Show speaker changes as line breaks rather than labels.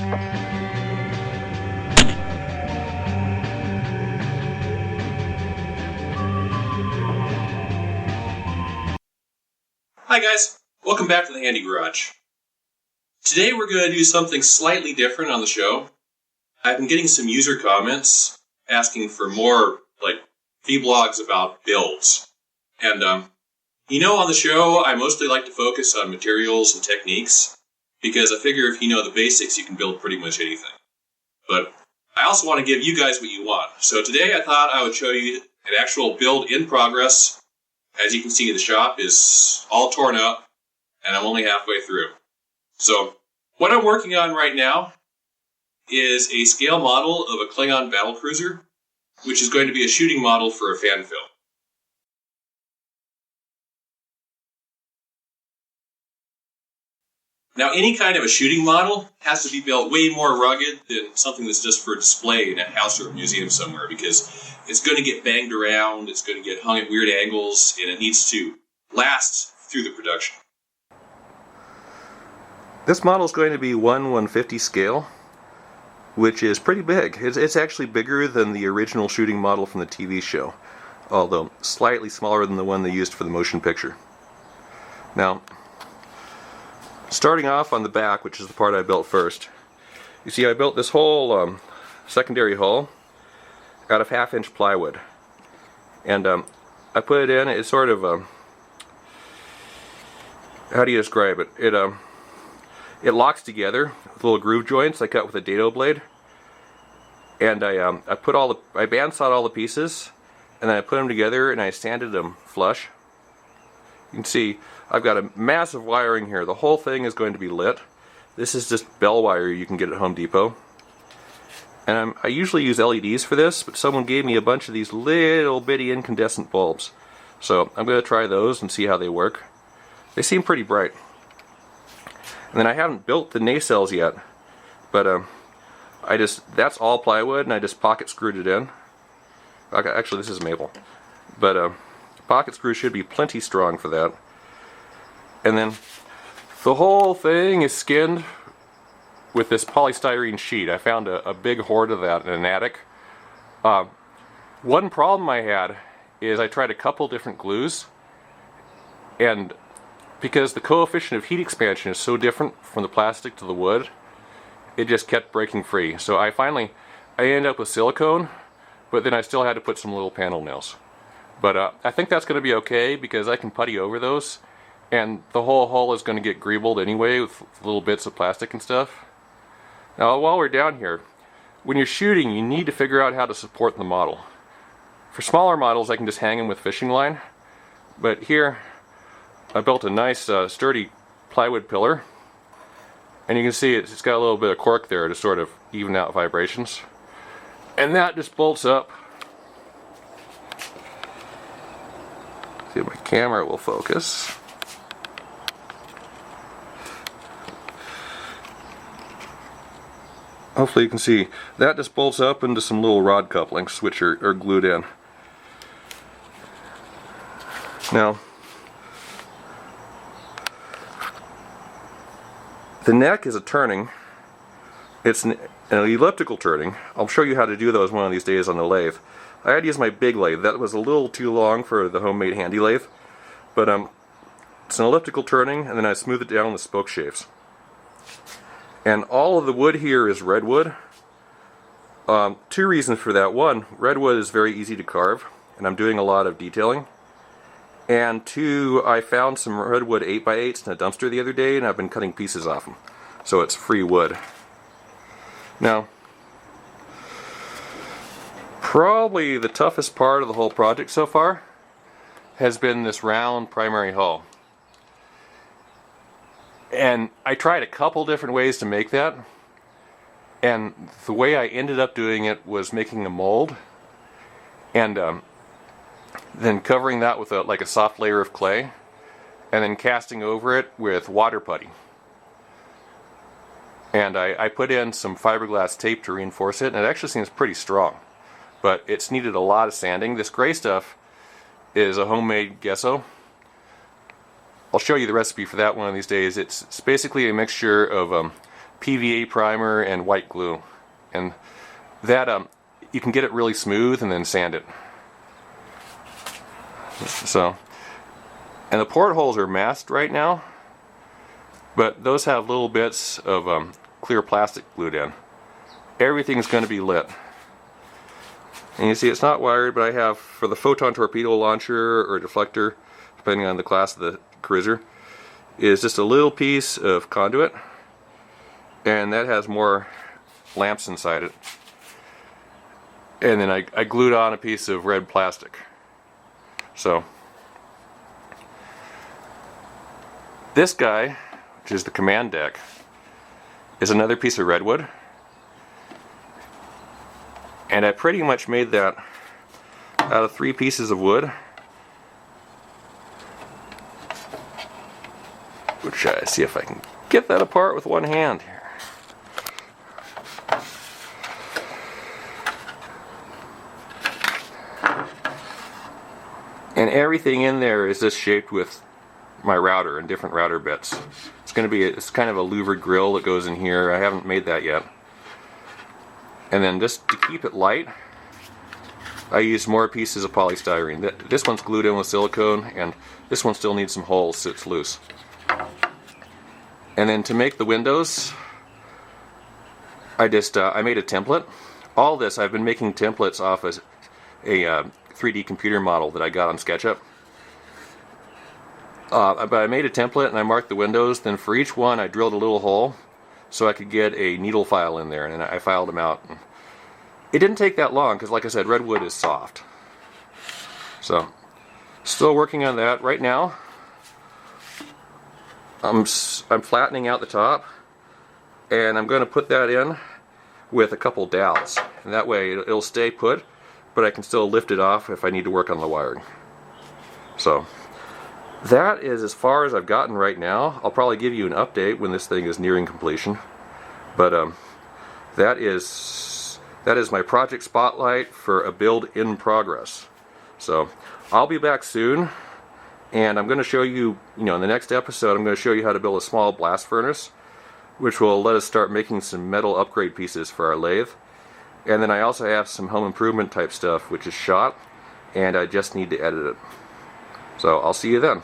Hi guys, welcome back to the Handy Garage. Today we're going to do something slightly different on the show. I've been getting some user comments asking for more, vlogs about builds. And, on the show I mostly like to focus on materials and techniques, because I figure if you know the basics you can build pretty much anything. But I also want to give you guys what you want. So today I thought I would show you an actual build in progress. As you can see, the shop is all torn up, and I'm only halfway through. So, what I'm working on right now is a scale model of a Klingon Battlecruiser, which is going to be a shooting model for a fan film. Now, any kind of a shooting model has to be built way more rugged than something that's just for display in a house or a museum somewhere, because it's going to get banged around, it's going to get hung at weird angles, and it needs to last through the production.
This model is going to be 1/150 scale, which is pretty big. It's actually bigger than the original shooting model from the TV show, although slightly smaller than the one they used for the motion picture. Now, starting off on the back, which is the part I built first, you see I built this whole secondary hull out of 1/2-inch plywood, and I put it in. It's sort of how do you describe it? It locks together with little groove joints I cut with a dado blade, and I bandsawed all the pieces, and then I put them together and I sanded them flush. You can see I've got a massive wiring here. The whole thing is going to be lit. This is just bell wire you can get at Home Depot. And I usually use LEDs for this, but someone gave me a bunch of these little bitty incandescent bulbs. So I'm going to try those and see how they work. They seem pretty bright. And then I haven't built the nacelles yet, but that's all plywood, and I just pocket screwed it in. Okay, actually this is maple. But pocket screw should be plenty strong for that. And then the whole thing is skinned with this polystyrene sheet. I found a big hoard of that in an attic. One problem I had is I tried a couple different glues, and because the coefficient of heat expansion is so different from the plastic to the wood, it just kept breaking free. So I ended up with silicone, but then I still had to put some little panel nails. But I think that's going to be okay, because I can putty over those, and the whole hull is going to get greebled anyway with little bits of plastic and stuff. Now, while we're down here, when you're shooting, you need to figure out how to support the model. For smaller models, I can just hang them with fishing line, but here I built a nice sturdy plywood pillar, and you can see it's got a little bit of cork there to sort of even out vibrations, and that just bolts up. See if my camera will focus. Hopefully you can see that just bolts up into some little rod couplings which are glued in. Now, the neck is a turning. It's an elliptical turning. I'll show you how to do those one of these days on the lathe. I had to use my big lathe. That was a little too long for the homemade handy lathe, but it's an elliptical turning, and then I smooth it down with spoke shaves. And all of the wood here is redwood. Two reasons for that. One, redwood is very easy to carve, and I'm doing a lot of detailing. And two, I found some redwood 8x8s in a dumpster the other day, and I've been cutting pieces off them. So it's free wood. Now, probably the toughest part of the whole project so far has been this round primary hull. And I tried a couple different ways to make that, and the way I ended up doing it was making a mold and then covering that with a soft layer of clay, and then casting over it with water putty. And I put in some fiberglass tape to reinforce it, and it actually seems pretty strong, but it's needed a lot of sanding. This gray stuff is a homemade gesso. I'll show you the recipe for that one of these days. It's basically a mixture of PVA primer and white glue, and that you can get it really smooth and then sand it. So, and the portholes are masked right now, but those have little bits of clear plastic glued in. Everything's going to be lit. And you see it's not wired, but I have, for the photon torpedo launcher or deflector, depending on the class of the cruiser, is just a little piece of conduit, and that has more lamps inside it. And then I glued on a piece of red plastic. So this guy, which is the command deck, is another piece of redwood, and I pretty much made that out of 3 pieces of wood, which I see if I can get that apart with one hand here. And everything in there is just shaped with my router and different router bits. It's kind of a louvered grill that goes in here. I haven't made that yet. And then just to keep it light, I used more pieces of polystyrene. This one's glued in with silicone, and this one still needs some holes so it's loose. And then to make the windows, I made a template. All this, I've been making templates off as a 3D computer model that I got on SketchUp. But I made a template and I marked the windows. Then for each one I drilled a little hole so I could get a needle file in there, and I filed them out. It didn't take that long because, like I said, redwood is soft. So, still working on that right now. I'm flattening out the top, and I'm going to put that in with a couple dowels, and that way it'll stay put, but I can still lift it off if I need to work on the wiring. So that is as far as I've gotten right now. I'll probably give you an update when this thing is nearing completion, but that is my project spotlight for a build in progress. So I'll be back soon, and I'm going to show you, in the next episode, I'm going to show you how to build a small blast furnace, which will let us start making some metal upgrade pieces for our lathe. And then I also have some home improvement type stuff which is shot, and I just need to edit it. So I'll see you then.